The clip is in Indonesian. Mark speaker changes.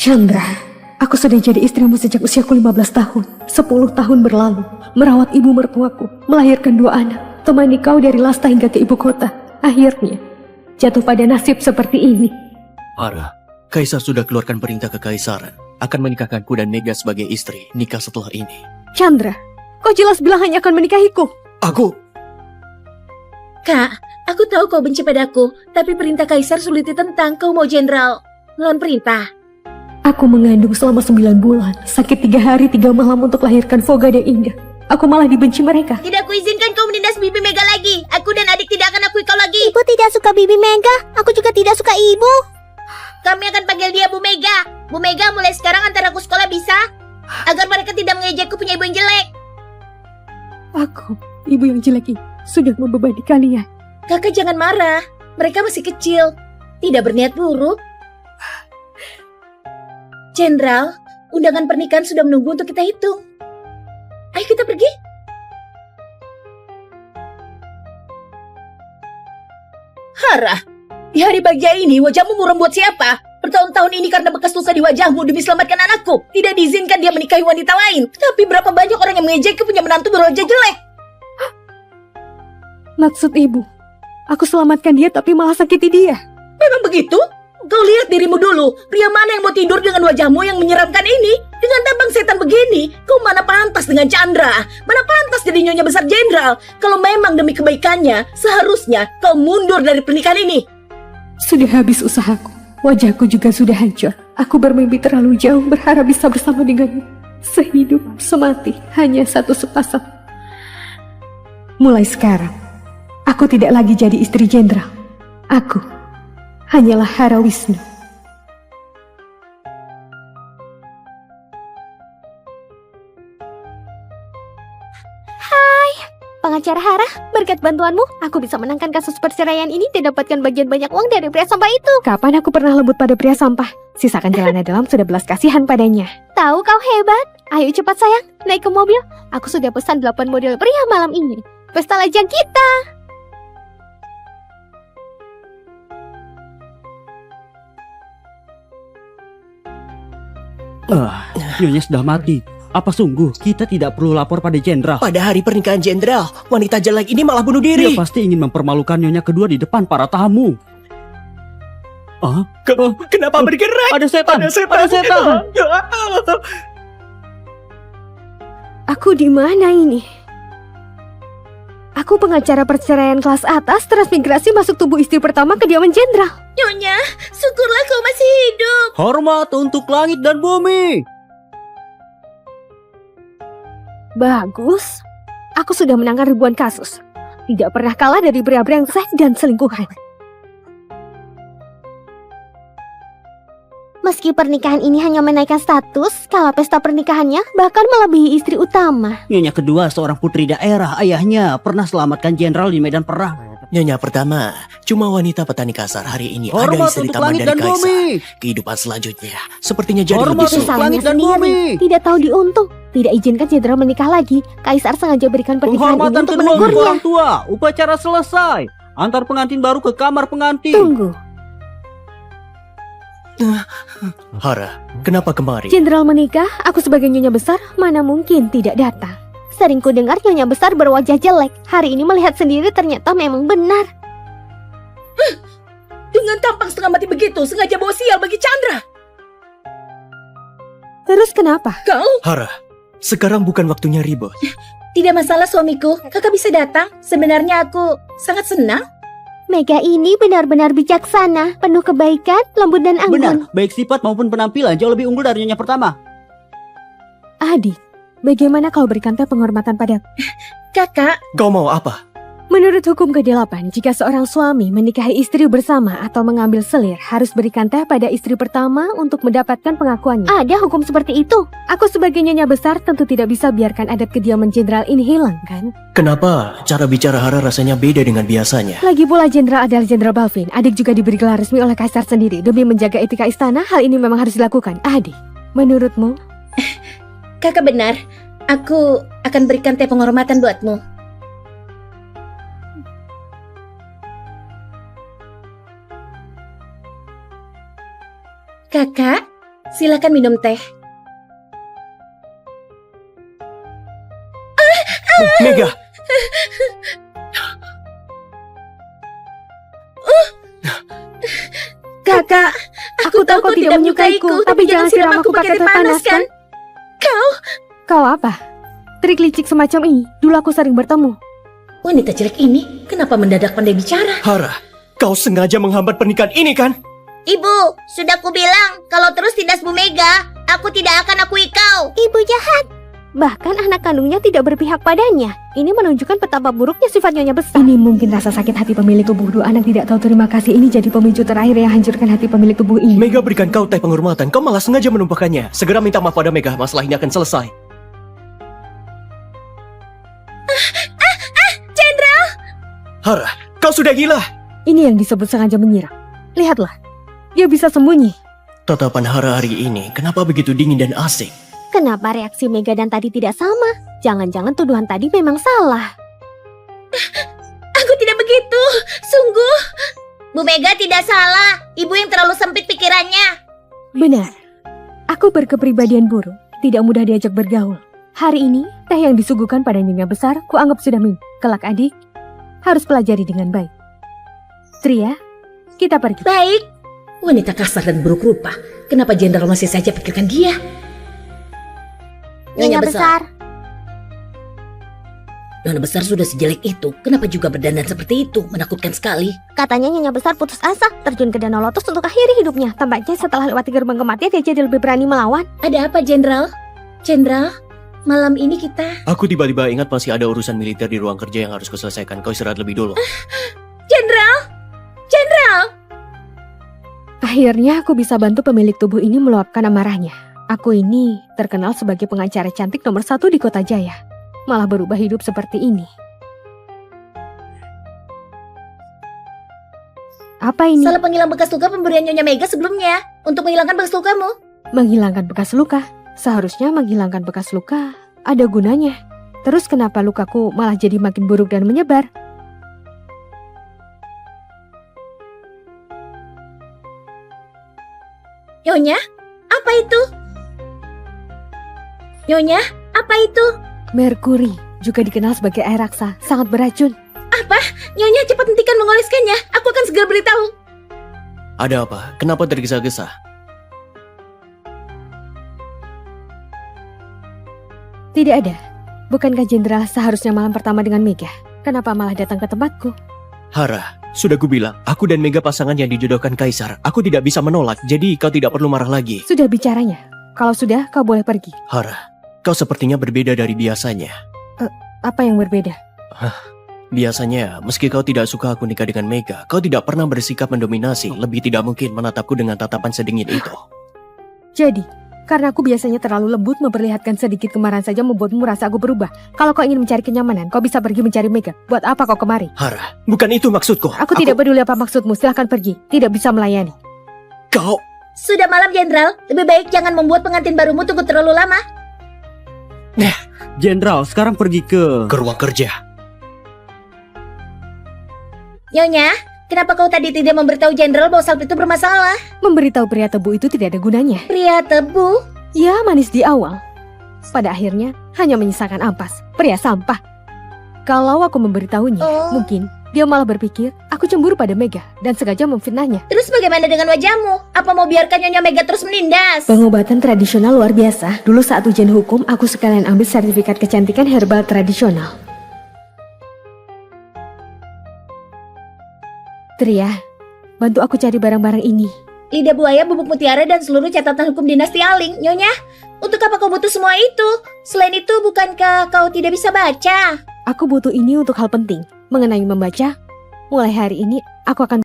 Speaker 1: Chandra, aku sudah jadi istrimu sejak usiaku 15 tahun. 10 tahun berlalu, merawat ibu mertuaku, melahirkan 2 anak, temani kau dari Lasta hingga ke ibu kota. Akhirnya, jatuh pada nasib seperti ini.
Speaker 2: Hara, Kaisar sudah keluarkan perintah kekaisaran. Akan menikahkanku dan Mega sebagai istri, nikah setelah ini.
Speaker 1: Chandra, kau jelas bilang hanya akan menikahiku.
Speaker 2: Aku...
Speaker 3: Kak, aku tahu kau benci padaku, tapi perintah Kaisar sulit ditentang. Kau mau jenderal melawan perintah.
Speaker 1: Aku mengandung selama 9 bulan, sakit 3 hari 3 malam untuk lahirkan Voga dan Inga. Aku malah dibenci mereka.
Speaker 3: Tidak aku izinkan kau menindas Bibi Mega lagi. Aku dan adik tidak akan akui kau lagi.
Speaker 4: Ibu tidak suka Bibi Mega. Aku juga tidak suka ibu.
Speaker 3: Kami akan panggil dia Bu Mega. Bu Mega, mulai sekarang antar aku sekolah bisa? Agar mereka tidak mengejekku punya ibu yang jelek.
Speaker 1: Aku, ibu yang jelek ini, sudah membebani kalian.
Speaker 3: Kakak jangan marah. Mereka masih kecil. Tidak berniat buruk. Jenderal, undangan pernikahan sudah menunggu untuk kita hitung. Ayo kita pergi. Hara, di hari bahagia ini wajahmu muram buat siapa? Bertahun-tahun ini karena bekas luka di wajahmu demi selamatkan anakku. Tidak diizinkan dia menikahi wanita lain. Tapi berapa banyak orang yang mengejekku punya menantu berwajah jelek.
Speaker 1: Maksud ibu, aku selamatkan dia tapi malah sakiti dia.
Speaker 3: Memang begitu? Kau lihat dirimu dulu. Pria mana yang mau tidur dengan wajahmu yang menyeramkan ini? Dengan tampang setan begini, kau mana pantas dengan Chandra? Mana pantas jadi nyonya besar jenderal? Kalau memang demi kebaikannya, seharusnya kau mundur dari pernikahan ini.
Speaker 1: Sudah habis usahaku. Wajahku juga sudah hancur. Aku bermimpi terlalu jauh berharap bisa bersama denganmu. Sehidup, semati, hanya satu sepasang. Mulai sekarang, aku tidak lagi jadi istri jenderal. Aku hanyalah Hara Wisnu.
Speaker 4: Pengacara Hara, berkat bantuanmu, aku bisa menangkan kasus perceraian ini dan dapatkan bagian banyak uang dari pria sampah itu.
Speaker 1: Kapan aku pernah lembut pada pria sampah? Sisakan celana dalam sudah belas kasihan padanya.
Speaker 4: Tahu kau hebat. Ayo cepat sayang, naik ke mobil. Aku sudah pesan 8 model pria malam ini. Pesta lajang kita.
Speaker 5: Nyonya sudah mati. Apa sungguh kita tidak perlu lapor pada jenderal?
Speaker 2: Pada hari pernikahan jenderal, wanita jelek ini malah bunuh diri.
Speaker 5: Dia pasti ingin mempermalukan nyonya kedua di depan para tamu.
Speaker 2: Kenapa bergerak?
Speaker 5: Ada setan! Ada setan!
Speaker 1: Aku di mana ini? Aku pengacara perceraian kelas atas transmigrasi masuk tubuh istri pertama kediaman jenderal.
Speaker 3: Nyonya, syukurlah kau masih hidup.
Speaker 5: Hormat untuk langit dan bumi!
Speaker 1: Bagus. Aku sudah menangani ribuan kasus. Tidak pernah kalah dari pria brengsek dan selingkuhan.
Speaker 4: Meski pernikahan ini hanya menaikkan status, skala pesta pernikahannya bahkan melebihi istri utama.
Speaker 5: Nyonya kedua seorang putri daerah. Ayahnya pernah selamatkan jenderal di medan perang.
Speaker 2: Nyonya pertama, cuma wanita petani kasar hari ini ada
Speaker 5: Hormat
Speaker 2: istri
Speaker 5: untuk
Speaker 2: taman
Speaker 5: langit
Speaker 2: dari
Speaker 5: dan
Speaker 2: kaisar.
Speaker 5: bumi!
Speaker 2: Kehidupan selanjutnya sepertinya jadi
Speaker 5: Hormat
Speaker 2: lebih
Speaker 5: untuk
Speaker 2: sulit.
Speaker 5: langit dan bumi!
Speaker 4: Tidak tahu diuntung. Tidak izinkan jenderal menikah lagi. Kaisar sengaja berikan pernikahan ini
Speaker 5: Penghormatan
Speaker 4: untuk
Speaker 5: kedua untuk
Speaker 4: menegurnya.
Speaker 5: orang tua. Upacara selesai. Antar pengantin baru ke kamar pengantin.
Speaker 1: Tunggu,
Speaker 2: Hara, kenapa kemari?
Speaker 1: jenderal menikah, aku sebagai nyonya besar mana mungkin tidak datang.
Speaker 4: Sering ku dengar nyonya besar berwajah jelek. Hari ini melihat sendiri ternyata memang benar.
Speaker 3: Dengan tampang setengah mati begitu, sengaja bawa sial bagi Chandra.
Speaker 1: Terus kenapa?
Speaker 3: Kau?
Speaker 2: Hara, sekarang bukan waktunya ribut.
Speaker 3: Tidak masalah suamiku, kakak bisa datang. Sebenarnya aku sangat senang.
Speaker 4: Mega ini benar-benar bijaksana, penuh kebaikan, lembut dan anggun.
Speaker 5: Benar, baik sifat maupun penampilan jauh lebih unggul dari nyonya pertama.
Speaker 1: Adik, bagaimana kau berikan teh penghormatan padaku?
Speaker 3: Kakak,
Speaker 2: Kau mau apa?
Speaker 1: Menurut hukum ke-8, jika seorang suami menikahi istri bersama atau mengambil selir, harus berikan teh pada istri pertama untuk mendapatkan pengakuannya.
Speaker 4: Ada hukum seperti itu.
Speaker 1: Aku sebagai nyonya besar tentu tidak bisa biarkan adat kediaman jenderal ini hilang, kan?
Speaker 2: Kenapa cara bicara Hara rasanya beda dengan biasanya?
Speaker 1: Lagi pula jenderal adalah Jenderal Balvin. Adik juga diberi gelar resmi oleh kaisar sendiri. Demi menjaga etika istana, hal ini memang harus dilakukan. Adik, menurutmu?
Speaker 3: kakak benar. Aku akan berikan teh penghormatan buatmu. Kakak, Silakan minum teh.
Speaker 2: Mega,
Speaker 3: Kakak,
Speaker 1: Aku tahu kau tidak menyukaiku, tapi jangan siram aku pakai teh panas kan? Kau apa? Trik licik semacam ini, dulu aku sering bertemu.
Speaker 3: Wanita jelek ini kenapa mendadak pandai bicara?
Speaker 2: Hara, kau sengaja menghambat pernikahan ini kan?
Speaker 6: Ibu, sudah kubilang kalau terus tindas Bu Mega, aku tidak akan akui kau.
Speaker 4: Ibu jahat. Bahkan anak kandungnya tidak berpihak padanya. Ini menunjukkan betapa buruknya sifat Nyonya Besar.
Speaker 1: Ini mungkin rasa sakit hati pemilik tubuh. Dua anak tidak tahu terima kasih, ini jadi pemicu terakhir yang hancurkan hati pemilik tubuh ini.
Speaker 2: Mega berikan kau teh penghormatan, kau malah sengaja menumpahkannya. Segera minta maaf pada Mega, masalah ini akan selesai.
Speaker 3: Jenderal!
Speaker 2: Hara, kau sudah gila.
Speaker 1: Ini yang disebut sengaja menyerang. Lihatlah, dia bisa sembunyi.
Speaker 2: Tatapan Hara hari ini kenapa begitu dingin dan asing?
Speaker 4: Kenapa reaksi Mega dan tadi tidak sama? Jangan-jangan tuduhan tadi memang salah.
Speaker 3: Aku tidak begitu, sungguh.
Speaker 6: Bu Mega tidak salah, ibu yang terlalu sempit pikirannya.
Speaker 1: Benar, aku berkepribadian buruk, tidak mudah diajak bergaul. Hari ini, teh yang disuguhkan pada Nyonya Besar, kuanggap sudah minum. Kelak adik, harus pelajari dengan baik. Tria, kita pergi.
Speaker 3: Baik. Wanita kasar dan buruk rupa. Kenapa Jenderal masih saja pikirkan dia?
Speaker 6: Nyonya Besar.
Speaker 3: Nyonya Besar sudah sejelek itu. Kenapa juga berdandan seperti itu? Menakutkan sekali.
Speaker 4: Katanya Nyonya Besar putus asa, terjun ke Danau Lotus untuk akhiri hidupnya. Tampaknya setelah lewati gerbang kematian dia jadi lebih berani melawan.
Speaker 3: Ada apa, Jenderal? Jenderal, malam ini kita...
Speaker 2: Aku tiba-tiba ingat masih ada urusan militer di ruang kerja yang harus kuselesaikan. Kau istirahat lebih dulu.
Speaker 3: Jenderal! Jenderal!
Speaker 1: Akhirnya aku bisa bantu pemilik tubuh ini meluapkan amarahnya. Aku ini terkenal sebagai pengacara cantik nomor 1 di Kota Jaya. Malah berubah hidup seperti ini. Apa ini?
Speaker 3: Salah penghilang bekas luka pemberian Nyonya Mega sebelumnya. Untuk menghilangkan bekas lukamu.
Speaker 1: Menghilangkan bekas luka. Seharusnya menghilangkan bekas luka ada gunanya. Terus kenapa lukaku malah jadi makin buruk dan menyebar?
Speaker 3: Nyonya, apa itu? Nyonya, apa itu?
Speaker 1: Merkuri, juga dikenal sebagai air raksa, sangat beracun.
Speaker 3: Apa? Nyonya cepat hentikan mengoleskannya. Aku akan segera beritahu.
Speaker 2: Ada apa? Kenapa tergesa-gesa?
Speaker 1: Tidak ada. Bukankah Jenderal seharusnya malam pertama dengan Mega? Kenapa malah datang ke tempatku?
Speaker 2: Hara, sudah kubilang, aku dan Mega pasangan yang dijodohkan Kaisar. Aku tidak bisa menolak, jadi kau tidak perlu marah lagi.
Speaker 1: Sudah bicaranya. Kalau sudah, kau boleh pergi.
Speaker 2: Hara, kau sepertinya berbeda dari biasanya.
Speaker 1: Apa yang berbeda?
Speaker 2: Biasanya, meski kau tidak suka aku nikah dengan Mega, kau tidak pernah bersikap mendominasi. Lebih tidak mungkin menatapku dengan tatapan sedingin itu.
Speaker 1: Jadi, karena aku biasanya terlalu lembut, memperlihatkan sedikit kemarahan saja membuatmu merasa aku berubah. Kalau kau ingin mencari kenyamanan, kau bisa pergi mencari Mega. Buat apa kau kemari?
Speaker 2: Hara, bukan itu maksudku.
Speaker 1: Aku tidak peduli apa maksudmu, silahkan pergi. Tidak bisa melayani.
Speaker 2: Kau...
Speaker 3: Sudah malam, Jenderal. Lebih baik jangan membuat pengantin barumu tunggu terlalu lama.
Speaker 5: Jenderal, sekarang pergi ke
Speaker 2: ruang kerja.
Speaker 3: Nyonya, kenapa kau tadi tidak memberitahu Jenderal bahwa salep itu bermasalah?
Speaker 1: Memberitahu pria tebu itu tidak ada gunanya.
Speaker 3: Pria tebu?
Speaker 1: Ya, manis di awal. Pada akhirnya, hanya menyisakan ampas. Pria sampah. Kalau aku memberitahunya,
Speaker 3: Oh.
Speaker 1: mungkin dia malah berpikir aku cemburu pada Mega dan sengaja memfitnahnya.
Speaker 3: Terus bagaimana dengan wajahmu? Apa mau biarkan Nyonya Mega terus menindas?
Speaker 1: Pengobatan tradisional luar biasa. Dulu saat ujian hukum, aku sekalian ambil sertifikat kecantikan herbal tradisional. Tria, bantu aku cari barang-barang ini.
Speaker 3: Lidah buaya, bubuk mutiara, dan seluruh catatan hukum dinasti Aling. Nyonya, untuk apa kau butuh semua itu? Selain itu, bukankah kau tidak bisa baca?
Speaker 1: Aku butuh ini untuk hal penting. Mengenai membaca, mulai hari ini aku akan